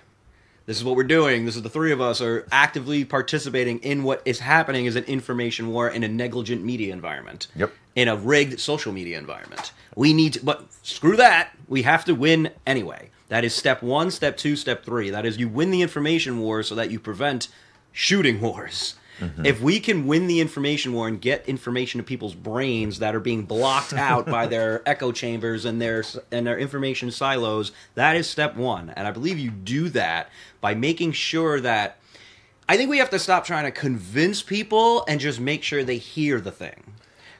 C: This is what we're doing. This is the three of us are actively participating in what is happening as an information war in a negligent media environment.
B: Yep.
C: In a rigged social media environment. We need to, but screw that. We have to win anyway. That is step 1, step 2, step 3. That is you win the information war so that you prevent shooting wars. Mm-hmm. If we can win the information war and get information to people's brains that are being blocked out by their echo chambers and their information silos, that is step 1. And I believe you do that by making sure that I think we have to stop trying to convince people and just make sure they hear the thing.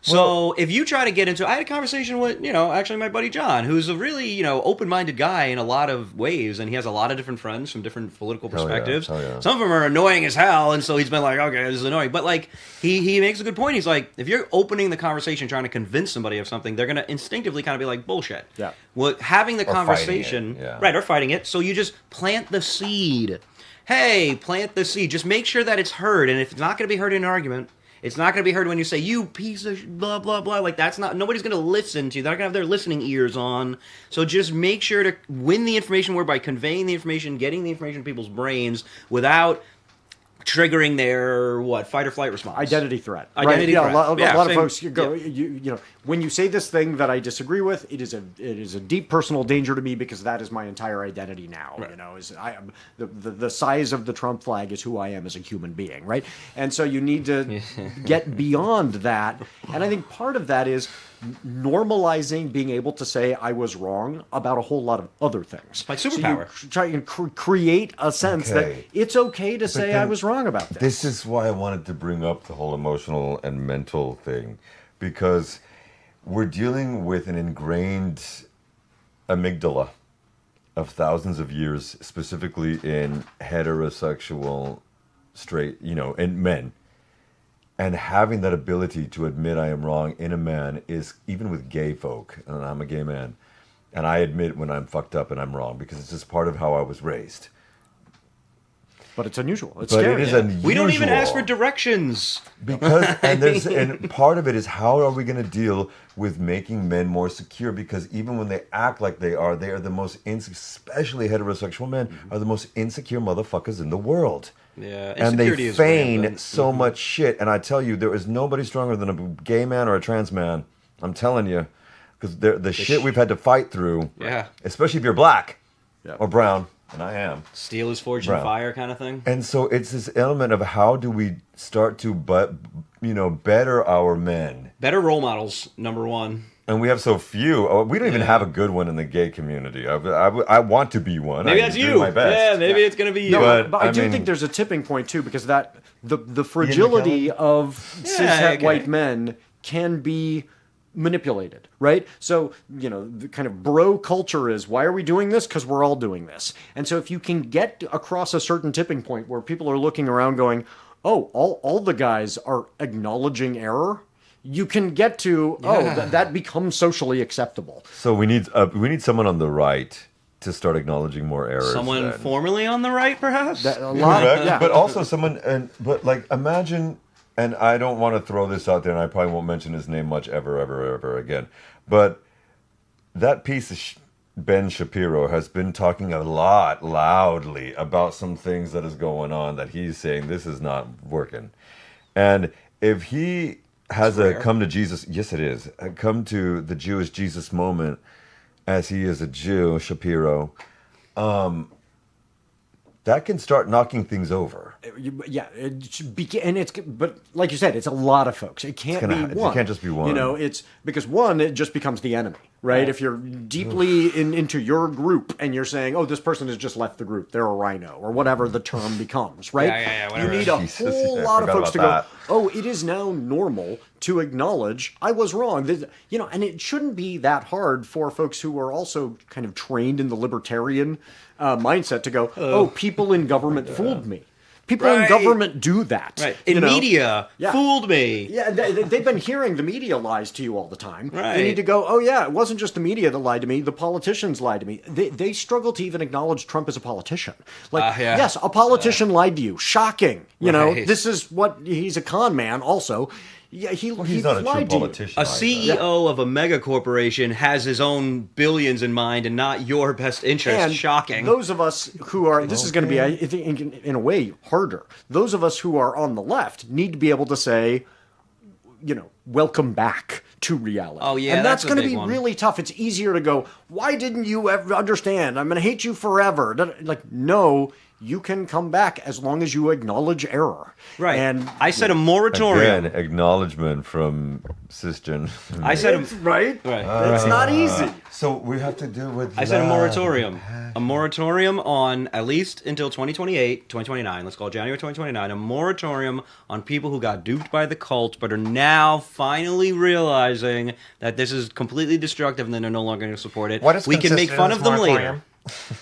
C: So if you try to get into, I had a conversation with, actually my buddy John, who's a really, open-minded guy in a lot of ways, and he has a lot of different friends from different political perspectives.
B: Yeah.
C: Some of them are annoying as hell, and so he's been like, okay, this is annoying. But he makes a good point. He's like, if you're opening the conversation trying to convince somebody of something, they're going to instinctively kind of be like, bullshit.
D: Yeah.
C: Well, having the conversation, right, or fighting it, so you just plant the seed. Hey, plant the seed. Just make sure that it's heard, and if it's not going to be heard in an argument, it's not going to be heard when you say, you piece of blah, blah, blah. That's not, nobody's going to listen to you. They're not going to have their listening ears on. So just make sure to win the information war by conveying the information, getting the information to people's brains without triggering their, fight or flight response.
D: Identity threat.
C: Identity threat.
D: A lot of folks go, when you say this thing that I disagree with, it is a deep personal danger to me because that is my entire identity now. Right. The size of the Trump flag is who I am as a human being, right? And so you need to get beyond that. And I think part of that is normalizing being able to say I was wrong about a whole lot of other things.
C: Like superpower.
D: So you try and create a sense that it's okay to say I was wrong about this.
B: This is why I wanted to bring up the whole emotional and mental thing, because we're dealing with an ingrained amygdala of thousands of years, specifically in heterosexual, straight, and men. And having that ability to admit I am wrong in a man is, even with gay folk, and I'm a gay man, and I admit when I'm fucked up and I'm wrong because it's just part of how I was raised.
D: But it's unusual. It's scary.
B: It is unusual.
C: We don't even ask for directions.
B: Because and part of it is, how are we going to deal with making men more secure? Because even when they act like they are the most especially heterosexual men are the most insecure motherfuckers in the world.
C: Yeah,
B: and they feign so much shit. And I tell you, there is nobody stronger than a gay man or a trans man. I'm telling you, because the shit we've had to fight through.
C: Yeah,
B: especially if you're black or brown. And I am.
C: Steel is forged in fire kind of thing.
B: And so it's this element of how do we start to better our men.
C: Better role models, number one.
B: And we have so few. We don't even have a good one in the gay community. I want to be one.
C: Maybe that's you. My best. Yeah, maybe it's going to be you.
D: No, but I do think there's a tipping point too, because that the fragility of cis-het white men can be manipulated, right? So, the kind of bro culture is, why are we doing this? Because we're all doing this. And so if you can get across a certain tipping point where people are looking around going, oh, all the guys are acknowledging error, you can get to, that becomes socially acceptable.
B: So we need someone on the right to start acknowledging more errors.
C: Someone formerly on the right, perhaps?
B: Correct. But also someone, imagine... And I don't want to throw this out there, and I probably won't mention his name much ever again. But that piece of Ben Shapiro has been talking a lot loudly about some things that is going on that he's saying this is not working. And if he has come to Jesus, yes it is, come to the Jewish Jesus moment as he is a Jew, Shapiro, that can start knocking things over.
D: Yeah, but like you said, it's a lot of folks. It can't be one.
B: It can't just be one.
D: It's because one, it just becomes the enemy, right? If you're deeply into your group and you're saying, oh, this person has just left the group, they're a rhino, or whatever the term becomes, right?
C: Yeah,
D: you need a whole lot of folks to go, oh, it is now normal to acknowledge I was wrong. And it shouldn't be that hard for folks who are also kind of trained in the libertarian mindset to go, oh, people in government fooled me. People in government do that.
C: Right. In media, fooled me.
D: Yeah, they've been hearing the media lies to you all the time.
C: Right.
D: They need to go, oh yeah, it wasn't just the media that lied to me, the politicians lied to me. They struggle to even acknowledge Trump as a politician. Yes, a politician lied to you. Shocking. This is what, he's a con man also. Yeah, he's not a true politician.
C: A CEO of a mega corporation has his own billions in mind and not your best interest.
D: And
C: shocking.
D: Those of us who are, this is going to be, I think, in a way, harder. Those of us who are on the left need to be able to say, welcome back to reality.
C: Oh, yeah,
D: and that's going to be really tough. It's easier to go, why didn't you ever understand? I'm going to hate you forever. No, you can come back as long as you acknowledge error.
C: Right. And I said a moratorium.
B: Again, acknowledgement from cisgen.
D: I said right. It's not easy.
B: So we have to do with.
C: I said a moratorium. A moratorium on at least until 2028, 2029. Let's call it January 2029. A moratorium on people who got duped by the cult but are now finally realizing that this is completely destructive and then they're no longer going to support it. We can make fun of them later.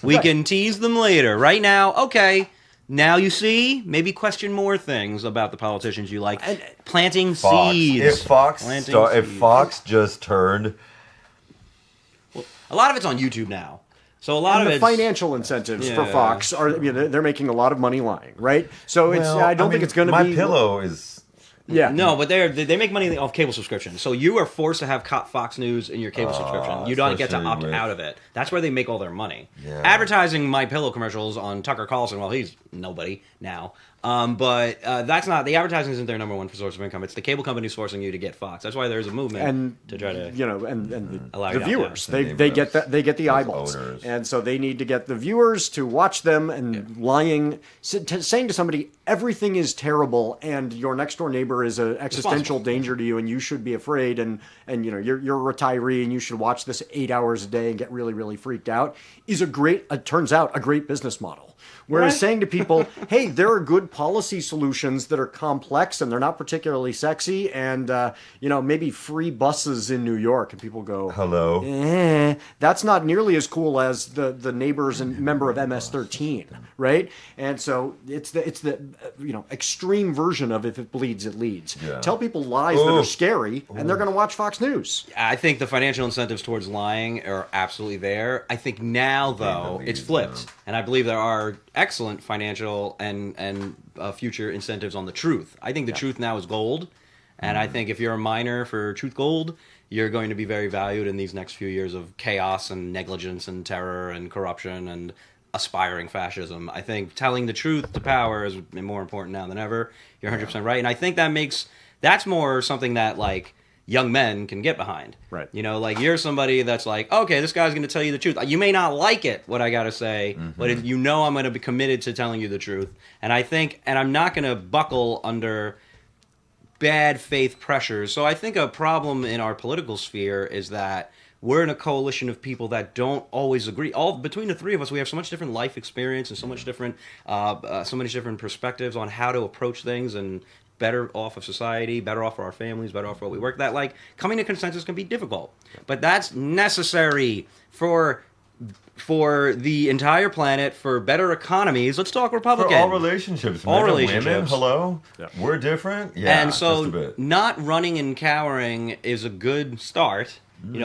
C: We can tease them later. Right now, okay. Now you see, maybe question more things about the politicians you like. And planting seeds.
B: If Fox just turned...
C: Well, a lot of it's on YouTube now. So a lot of
D: the financial incentives for Fox are, they're making a lot of money lying, right? So I don't think it's going to be...
B: My Pillow is...
C: Yeah. No, but they make money off cable subscription. So you are forced to have Fox News in your cable subscription. You don't get to opt out of it. That's where they make all their money. Yeah. Advertising My Pillow commercials on Tucker Carlson, well, he's nobody now. But that's not, the advertising isn't their number one source of income. It's the cable companies forcing you to get Fox. That's why there's a movement to try to
D: the viewers. They get the eyeballs, and so they need to get the viewers to watch them and saying to somebody everything is terrible and your next door neighbor is an existential danger to you and you should be afraid and you're a retiree and you should watch this 8 hours a day and get really really freaked out is turns out a great business model. Whereas saying to people, hey, there are good policy solutions that are complex and they're not particularly sexy, and maybe free buses in New York, and people go,
B: hello,
D: that's not nearly as cool as the neighbors and member of MS-13, right? And so it's the extreme version of if it bleeds, it leads. Yeah. Tell people lies that are scary, and they're going to watch Fox News.
C: I think the financial incentives towards lying are absolutely there. I think now, though, it's flipped, and I believe there are excellent financial and future incentives on the truth. I think the truth now is gold, and I think if you're a miner for truth gold, you're going to be very valued in these next few years of chaos and negligence and terror and corruption and aspiring fascism. I think telling the truth to power is more important now than ever. You're 100% right, and I think that's more something that young men can get behind.
D: Right.
C: You're somebody that's okay, this guy's going to tell you the truth. You may not like it, what I got to say, but I'm going to be committed to telling you the truth. And I'm not going to buckle under bad faith pressures. So I think a problem in our political sphere is that we're in a coalition of people that don't always agree. Between the three of us, we have so much different life experience and so many different perspectives on how to approach things and better off of society, better off for our families, better off for what we work. That coming to consensus can be difficult, but that's necessary for the entire planet, for better economies. Let's talk Republican.
B: For all relationships.
C: All
B: men
C: relationships.
B: Women, hello? Yeah. We're different? Yeah,
C: and so
B: just a bit.
C: Not running and cowering is a good start.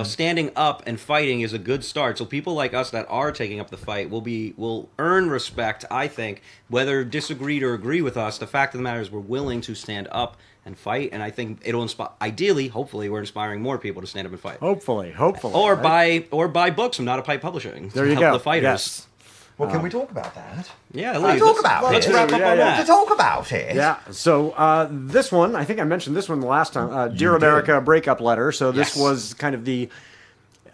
C: Standing up and fighting is a good start. So people like us that are taking up the fight will earn respect, I think, whether disagreed or agree with us. The fact of the matter is we're willing to stand up and fight, and I think it'll inspire. Ideally, hopefully, we're inspiring more people to stand up and fight.
D: Hopefully,
C: or right? buy books from Not a Pipe Publishing.
D: There you
C: help
D: go.
C: The fighters.
D: Yes.
B: Well, can we talk about that?
C: Yeah,
B: let's wrap up on that. Let's talk about it.
D: Yeah. So this one, I think I mentioned this one the last time. Dear America breakup letter. So this was kind of the.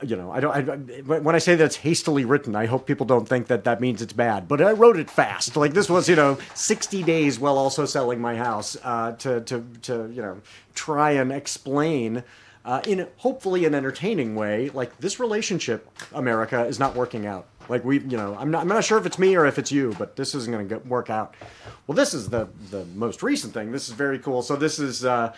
D: When I say that it's hastily written, I hope people don't think that means it's bad. But I wrote it fast. This was, 60 days while also selling my house to try and explain in hopefully an entertaining way, this relationship, America, is not working out. I'm not sure if it's me or if it's you, but this isn't going to work out. Well, this is the most recent thing. This is very cool. So this is What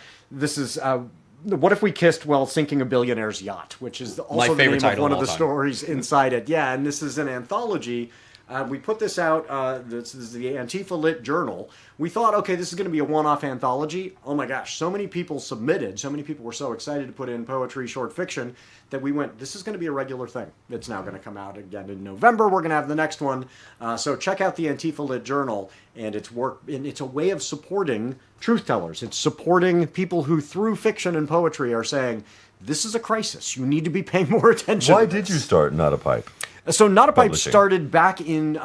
D: If We Kissed While Sinking a Billionaire's Yacht, which is also the name of one of the stories inside it. Yeah, and this is an anthology. We put this out, this is the Antifa Lit Journal. We thought, okay, this is going to be a one-off anthology. Oh my gosh, so many people submitted, so many people were so excited to put in poetry, short fiction, that we went, this is going to be a regular thing. It's now going to come out again in November. We're going to have the next one. So check out the Antifa Lit Journal and its work. And it's a way of supporting truth tellers. It's supporting people who, through fiction and poetry, are saying, this is a crisis. You need to be paying more attention.
B: Why did you start Not a Pipe?
D: So Not a Pipe started back in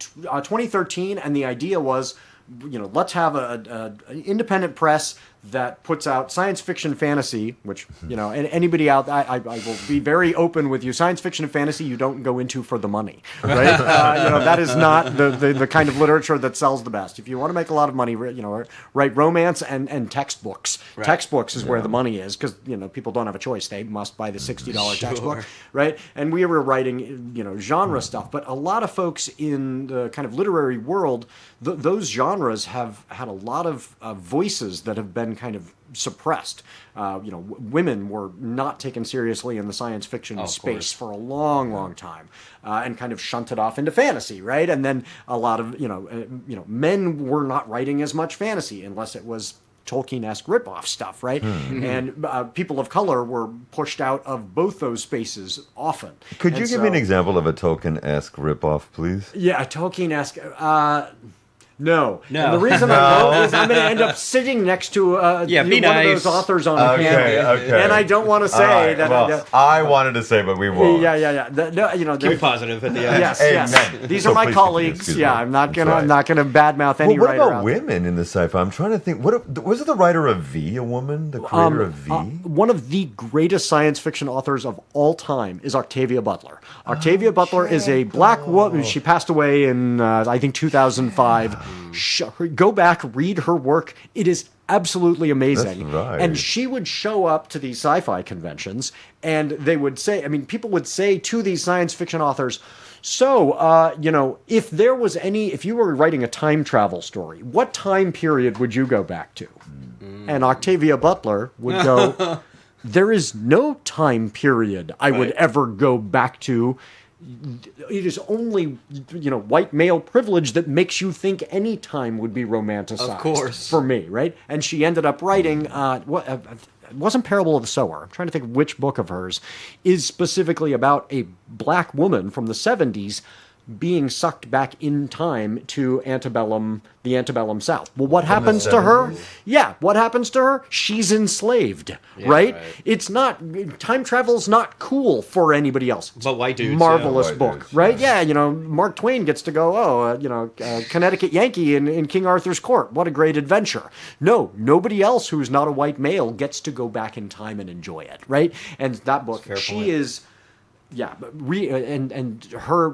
D: 2013, and the idea was, let's have an independent press that puts out science fiction fantasy, which, and anybody out, I will be very open with you. Science fiction and fantasy you don't go into for the money, right? That is not the kind of literature that sells the best. If you want to make a lot of money, write romance and textbooks. Right. Textbooks is where the money is, because, people don't have a choice. They must buy the $60 textbook, right? And we were writing, genre stuff. But a lot of folks in the kind of literary world, those genres have had a lot of voices that have been kind of suppressed. Women were not taken seriously in the science fiction space for a long, long time, and kind of shunted off into fantasy, right? And then a lot of men were not writing as much fantasy unless it was Tolkien-esque ripoff stuff, right? Mm-hmm. And people of color were pushed out of both those spaces often.
B: Could you give me an example of a Tolkien-esque ripoff, please?
D: Yeah, a Tolkien-esque. No. And the reason I won't is I'm going to end up sitting next to one of those authors on the panel.
B: Okay.
D: And I don't want to say that.
B: Well, I wanted to say, but we won't.
D: Yeah.
C: Keep positive at the end.
D: Yes. These are my colleagues. Yeah, I'm not going to badmouth any writer.
B: What about women in the sci-fi? I'm trying to think. Was it the writer of V, a woman? The creator of V?
D: One of the greatest science fiction authors of all time is Octavia Butler. Octavia Butler is a black woman. She passed away in, I think, 2005. Go back, read her work. It is absolutely amazing.
B: That's right.
D: And she would show up to these sci-fi conventions, and they would say, people would say to these science fiction authors, So, if you were writing a time travel story, what time period would you go back to? And Octavia Butler would go, there is no time period I would ever go back to. It is only, white male privilege that makes you think any time would be romanticized.
C: Of course.
D: For me, right? And she ended up writing, it wasn't Parable of the Sower. I'm trying to think of which book of hers is specifically about a black woman from the 70s being sucked back in time to the antebellum South. Well, what happens to her? Yeah, what happens to her? She's enslaved, right? It's not, time travel's not cool for anybody else.
C: But white dudes.
D: Marvelous book, right? Yeah, Mark Twain gets to go, Connecticut Yankee in King Arthur's court. What a great adventure. No, nobody else who's not a white male gets to go back in time and enjoy it, right? And that book, she is... Yeah,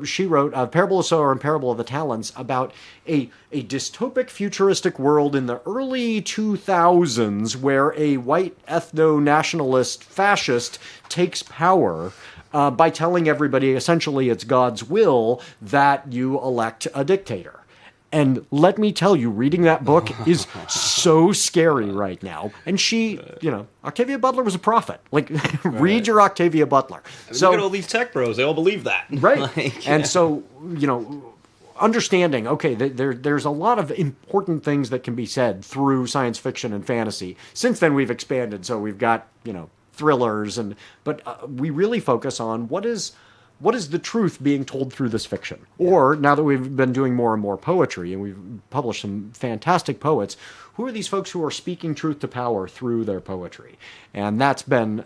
D: she wrote Parable of the Sower and Parable of the Talents about a dystopic futuristic world in the early 2000s where a white ethno-nationalist fascist takes power by telling everybody essentially it's God's will that you elect a dictator. And let me tell you, reading that book is so scary right now. And she, Octavia Butler was a prophet. Like, read your Octavia Butler.
C: So, look at all these tech bros. They all believe that.
D: Right. And so, understanding, okay, there's a lot of important things that can be said through science fiction and fantasy. Since then, we've expanded. So we've got, thrillers. But we really focus on what is the truth being told through this fiction? Or, now that we've been doing more and more poetry, and we've published some fantastic poets, who are these folks who are speaking truth to power through their poetry? And that's been,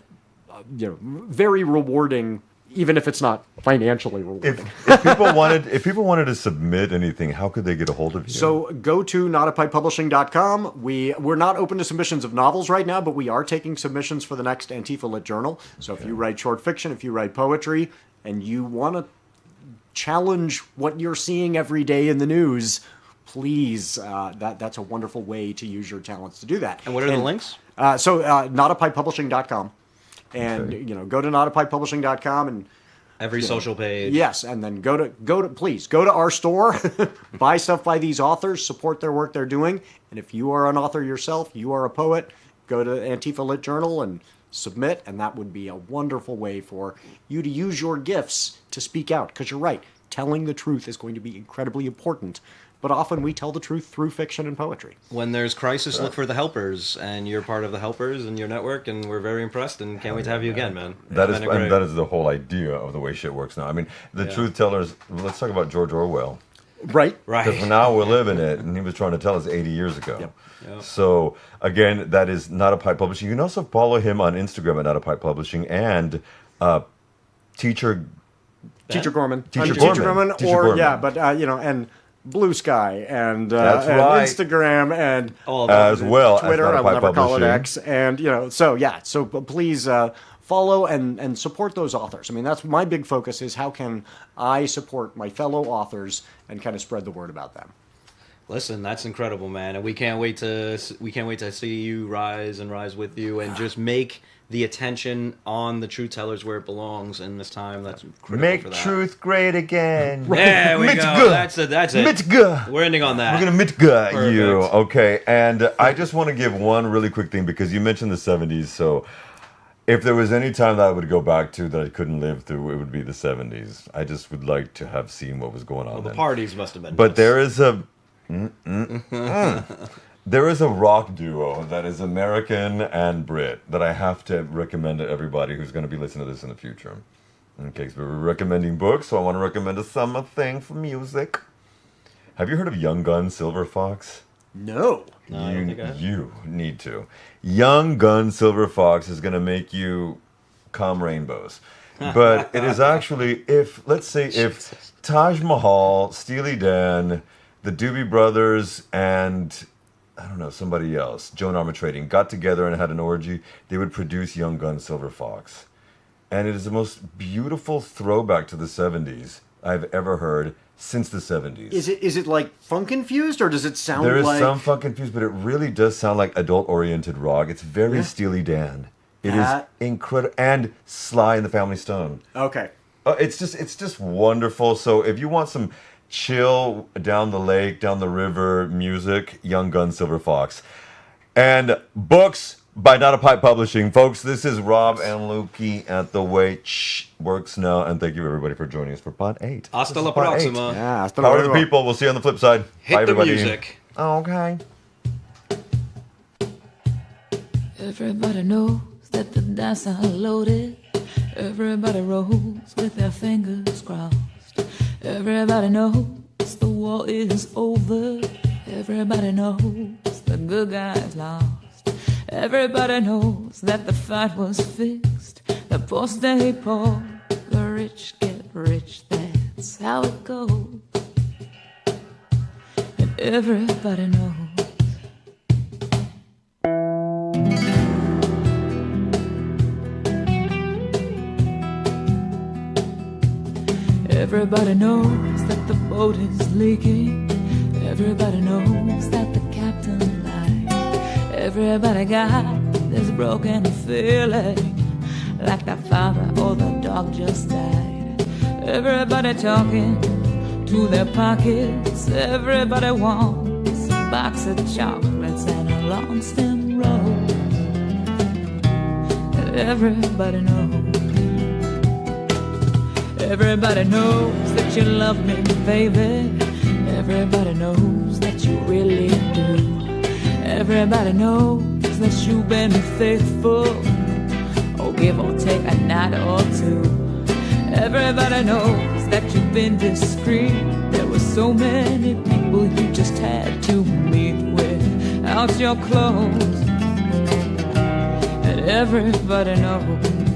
D: very rewarding, even if it's not financially rewarding.
B: If people wanted to submit anything, how could they get a hold of you?
D: So go to notapikepublishing.com. We're not open to submissions of novels right now, but we are taking submissions for the next Antifa Lit Journal. So if you write short fiction, if you write poetry, and you want to challenge what you're seeing every day in the news, please, that's a wonderful way to use your talents to do that.
C: And what are the links?
D: Notapikepublishing.com. And, go to notapikepublishing.com and...
C: Every social page.
D: Yes, and then please, go to our store, buy stuff by these authors, support their work they're doing. And if you are an author yourself, you are a poet, go to Antifa Lit Journal and submit, and that would be a wonderful way for you to use your gifts to speak out. Because you're right, telling the truth is going to be incredibly important. But often we tell the truth through fiction and poetry.
C: When there's crisis, look for the helpers, and you're part of the helpers in your network, and we're very impressed, and can't wait to have you again, man.
B: That is the whole idea of the way shit works now. I mean, the truth tellers. Let's talk about George Orwell.
D: Right.
B: Because now we're living it, and he was trying to tell us 80 years ago.
D: Yep.
B: Yep. So, again, that is Not a Pike Publishing. You can also follow him on Instagram at Not a Pike Publishing and Teacher
D: Gorman.
B: Teacher
D: Gorman.
B: Gorman.
D: And Blue Sky and,
B: That's
D: and
B: right.
D: Instagram and
B: as well
D: Twitter.
B: As
D: I will never call it
B: X.
D: And, so please follow and support those authors. I mean, that's my big focus is how can I support my fellow authors and kind of spread the word about them.
C: Listen, that's incredible, man, and we can't wait to see you rise with you, and just make the attention on the truth tellers where it belongs in this time. That's critical
B: Make
C: for that.
B: truth great again.
C: There we go. That's it.
B: Mitga.
C: We're ending on that.
B: We're gonna Mitga
C: Perfect.
B: you, okay? And I just want to give one really quick thing because you mentioned the 70s, so. If there was any time that I would go back to that I couldn't live through, it would be the 70s. I just would like to have seen what was going on
C: Well, the
B: then.
C: parties must have been.
B: But there is a... There is a rock duo that is American and Brit that I have to recommend to everybody who's going to be listening to this in the future. Okay, so we're recommending books, so I want to recommend a summer thing for music. Have you heard of Young Gun Silver Fox?
D: No.
C: I don't think I have.
B: You need to. Young Gun Silver Fox is going to make you come rainbows. But it is actually, if Taj Mahal, Steely Dan, the Doobie Brothers, and I don't know, somebody else, Joan Armatrading, got together and had an orgy, they would produce Young Gun Silver Fox. And it is the most beautiful throwback to the 70s I've ever heard since the 70s.
D: Is it like funk infused, or does it sound like...
B: There is some funk infused, but it really does sound like adult-oriented rock. It's very Steely Dan. It is incredible. And Sly and the Family Stone.
D: Okay.
B: It's just wonderful. So if you want some chill down the lake, down the river music, Young Gun Silver Fox. And books by Not a Pipe Publishing. Folks, this is Rob and Lukey at The Way Works Now. And thank you, everybody, for joining us for Pod 8.
C: Hasta la próxima.
D: Yeah, hasta
B: Power to
D: luego.
B: the people. We'll see you on the flip side.
C: Hit
B: Bye,
C: the
B: everybody.
C: music.
B: Oh, okay.
E: Everybody knows that the dice are loaded. Everybody rolls with their fingers crossed. Everybody knows the war is over. Everybody knows the good guys lost. Everybody knows that the fight was fixed. The poor stay poor, the rich get rich. That's how it goes. And everybody knows. Everybody knows that the boat is leaking. Everybody knows that the captain lied. Everybody got this broken feeling, like the father or the dog just died. Everybody talking to their pockets. Everybody wants a box of chocolates and a long stem rose. And everybody knows. Everybody knows that you love me, baby. Everybody knows that you really do. Everybody knows that you've been faithful, oh, give or take a night or two. Everybody knows that you've been discreet. There were so many people you just had to meet without your clothes. And everybody knows.